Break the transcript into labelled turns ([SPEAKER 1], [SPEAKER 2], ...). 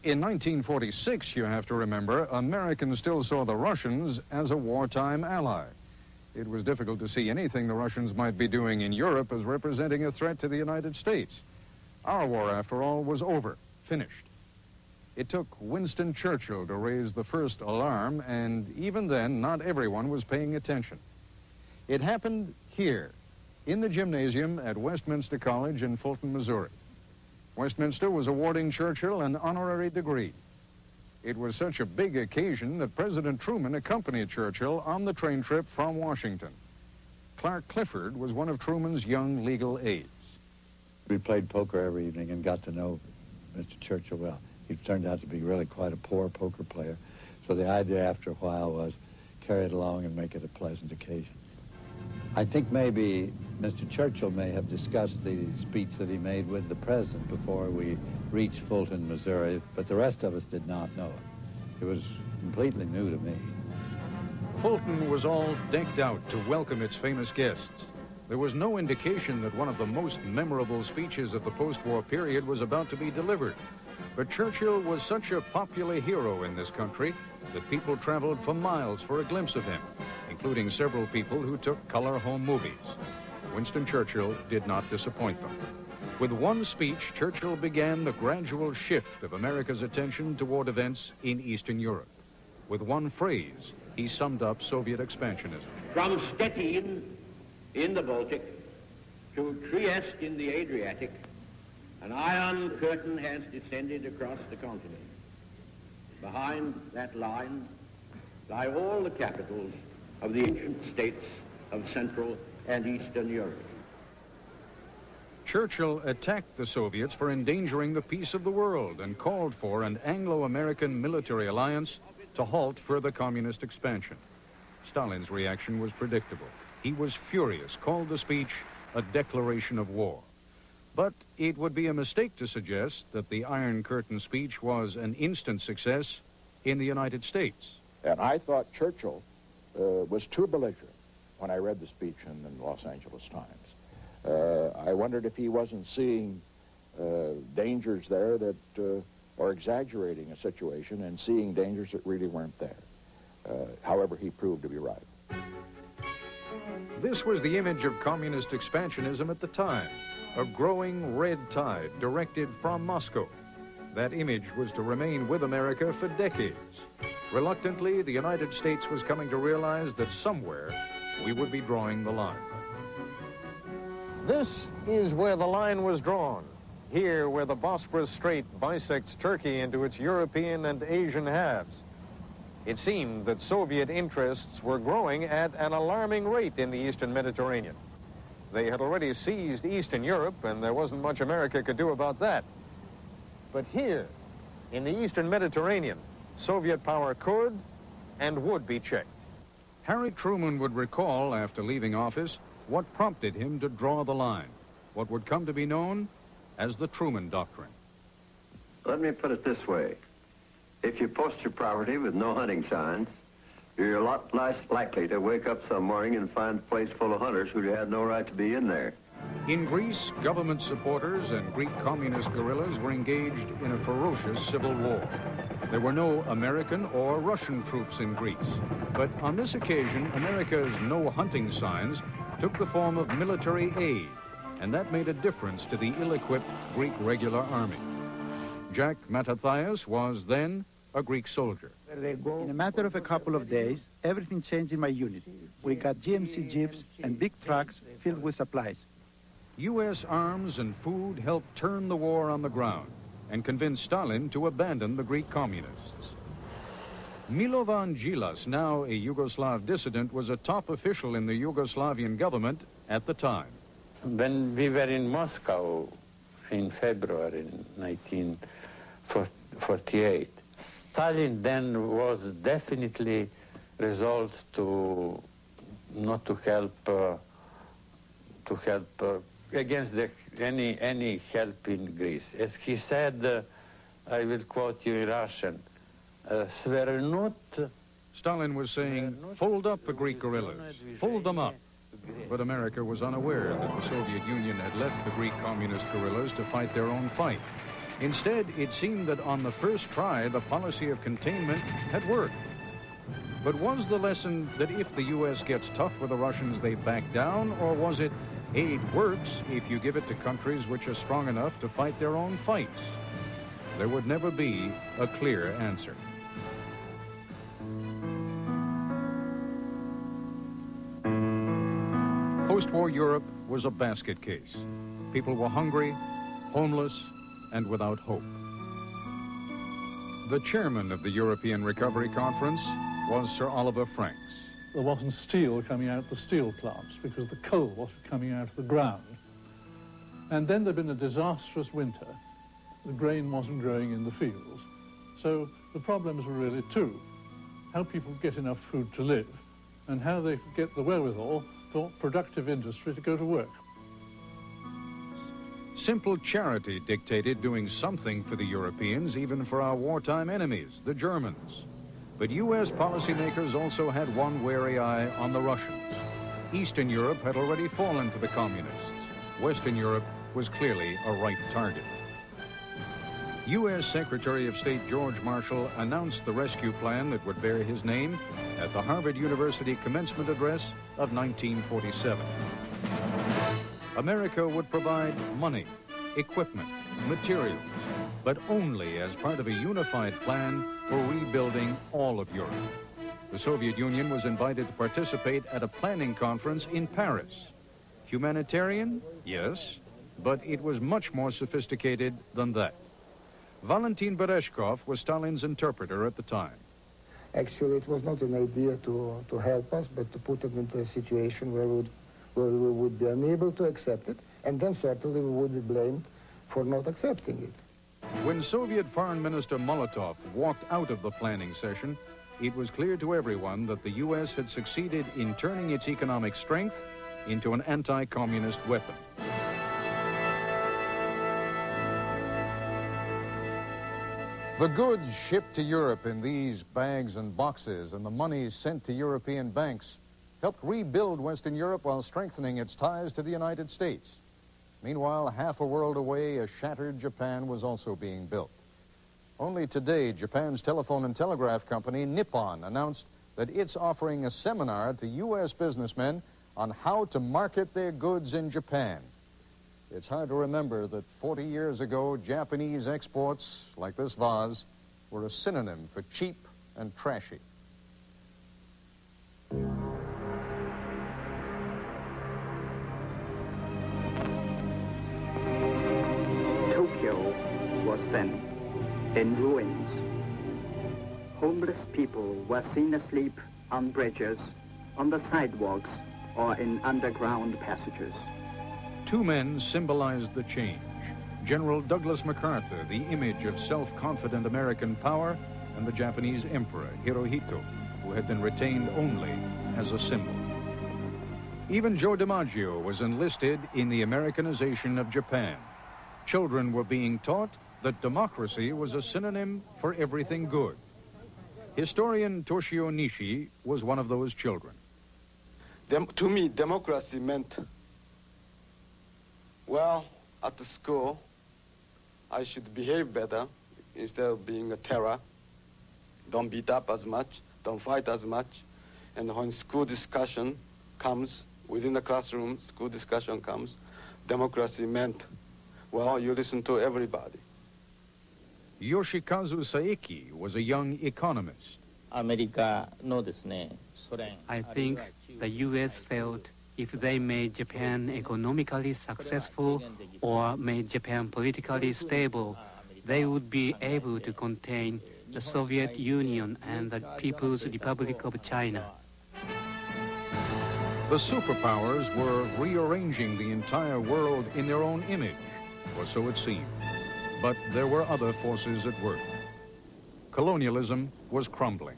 [SPEAKER 1] In 1946, you have to remember, Americans still saw the Russians as a wartime ally. It was difficult to see anything the Russians might be doing in Europe as representing a threat to the United States. Our war, after all, was over, finished. It took Winston Churchill to raise the first alarm, and even then, not everyone was paying attention. It happened here, in the gymnasium at Westminster College in Fulton, Missouri. Westminster was awarding Churchill an honorary degree. It was such a big occasion that President Truman accompanied Churchill on the train trip from Washington. Clark Clifford was one of Truman's young legal aides.
[SPEAKER 2] We played poker every evening and got to know Mr. Churchill well. He turned out to be really quite a poor poker player. So the idea after a while was carry it along and make it a pleasant occasion. I think maybe Mr. Churchill may have discussed the speech that he made with the president before we reached Fulton, Missouri, but the rest of us did not know it. It was completely new to me.
[SPEAKER 1] Fulton was all decked out to welcome its famous guests. There was no indication that one of the most memorable speeches of the post-war period was about to be delivered. But Churchill was such a popular hero in this country that people traveled for miles for a glimpse of him, including several people who took color home movies. Winston Churchill did not disappoint them. With one speech, Churchill began the gradual shift of America's attention toward events in Eastern Europe. With one phrase, he summed up Soviet expansionism.
[SPEAKER 3] From Stettin in the Baltic to Trieste in the Adriatic, an iron curtain has descended across the continent. Behind that line lie all the capitals of the ancient states of Central and Eastern Europe.
[SPEAKER 1] Churchill attacked the Soviets for endangering the peace of the world and called for an Anglo-American military alliance to halt further communist expansion. Stalin's reaction was predictable. He was furious, called the speech a declaration of war. But it would be a mistake to suggest that the Iron Curtain speech was an instant success in the United States.
[SPEAKER 4] And I thought Churchill was too belligerent when I read the speech in the Los Angeles Times. I wondered if he wasn't seeing dangers there that, or exaggerating a situation and seeing dangers that really weren't there. However, he proved to be right.
[SPEAKER 1] This was the image of communist expansionism at the time, a growing red tide directed from Moscow. That image was to remain with America for decades. Reluctantly, the United States was coming to realize that somewhere we would be drawing the line. This is where the line was drawn. Here, where the Bosporus Strait bisects Turkey into its European and Asian halves. It seemed that Soviet interests were growing at an alarming rate in the Eastern Mediterranean. They had already seized Eastern Europe, and there wasn't much America could do about that. But here, in the Eastern Mediterranean, Soviet power could and would be checked. Harry Truman would recall, after leaving office, what prompted him to draw the line, what would come to be known as the Truman Doctrine.
[SPEAKER 5] Let me put it this way. If you post your property with no hunting signs, you're a lot less likely to wake up some morning and find a place full of hunters who had no right to be in there.
[SPEAKER 1] In Greece, government supporters and Greek communist guerrillas were engaged in a ferocious civil war. There were no American or Russian troops in Greece. But on this occasion, America's no hunting signs took the form of military aid, and that made a difference to the ill-equipped Greek regular army. Jack Matathias was then a Greek soldier.
[SPEAKER 6] In a matter of a couple of days, everything changed in my unit. We got GMC jeeps and big trucks filled with supplies.
[SPEAKER 1] U.S. arms and food helped turn the war on the ground and convince Stalin to abandon the Greek communists. Milovan Djilas, now a Yugoslav dissident, was a top official in the Yugoslavian government at the time.
[SPEAKER 7] When we were in Moscow in February 1948, Stalin then was definitely resolved to not to help against any help in Greece. As he said, I will quote you in Russian, "Svernut."
[SPEAKER 1] Stalin was saying, fold up the Greek guerrillas, fold them up. But America was unaware that the Soviet Union had left the Greek communist guerrillas to fight their own fight. Instead, it seemed that on the first try, the policy of containment had worked. But was the lesson that if the U.S. gets tough with the Russians, they back down, or was it aid works if you give it to countries which are strong enough to fight their own fights? There would never be a clear answer. Post-war Europe was a basket case. People were hungry, homeless, and without hope. The chairman of the European Recovery Conference was Sir Oliver Franks.
[SPEAKER 8] There wasn't steel coming out of the steel plants because the coal wasn't coming out of the ground. And then there'd been a disastrous winter. The grain wasn't growing in the fields. So the problems were really two: how people get enough food to live and how they could get the wherewithal for productive industry to go to work.
[SPEAKER 1] Simple charity dictated doing something for the Europeans, even for our wartime enemies, the Germans. But U.S. policymakers also had one wary eye on the Russians. Eastern Europe had already fallen to the communists. Western Europe was clearly a right target. U.S. Secretary of State George Marshall announced the rescue plan that would bear his name at the Harvard University commencement address of 1947. America would provide money, equipment, materials, but only as part of a unified plan for rebuilding all of Europe. The Soviet Union was invited to participate at a planning conference in Paris. Humanitarian? Yes, but it was much more sophisticated than that. Valentin Bereshkov was Stalin's interpreter at the time.
[SPEAKER 9] Actually, it was not an idea to help us, but to put it into a situation where we would be unable to accept it, and then certainly we would be blamed for not accepting it.
[SPEAKER 1] When Soviet Foreign Minister Molotov walked out of the planning session, it was clear to everyone that the U.S. had succeeded in turning its economic strength into an anti-communist weapon. The goods shipped to Europe in these bags and boxes and the money sent to European banks helped rebuild Western Europe while strengthening its ties to the United States. Meanwhile, half a world away, a shattered Japan was also being built. Only today, Japan's telephone and telegraph company, Nippon, announced that it's offering a seminar to U.S. businessmen on how to market their goods in Japan. It's hard to remember that 40 years ago, Japanese exports, like this vase, were a synonym for cheap and trashy.
[SPEAKER 10] Tokyo was then in ruins. Homeless people were seen asleep on bridges, on the sidewalks, or in underground passages.
[SPEAKER 1] Two men symbolized the change. General Douglas MacArthur, the image of self-confident American power, and the Japanese Emperor, Hirohito, who had been retained only as a symbol. Even Joe DiMaggio was enlisted in the Americanization of Japan. Children were being taught that democracy was a synonym for everything good. Historian Toshio Nishi was one of those children.
[SPEAKER 11] To me, democracy meant, well, at the school, I should behave better instead of being a terror. Don't beat up as much, don't fight as much. And when school discussion comes, within the classroom, school discussion comes, democracy meant, well, you listen to everybody.
[SPEAKER 1] Yoshikazu Saeki was a young economist.
[SPEAKER 12] I
[SPEAKER 13] think the U.S. felt if they made Japan economically successful or made Japan politically stable, they would be able to contain the Soviet Union and the People's Republic of China.
[SPEAKER 1] The superpowers were rearranging the entire world in their own image, or so it seemed. But there were other forces at work. Colonialism was crumbling.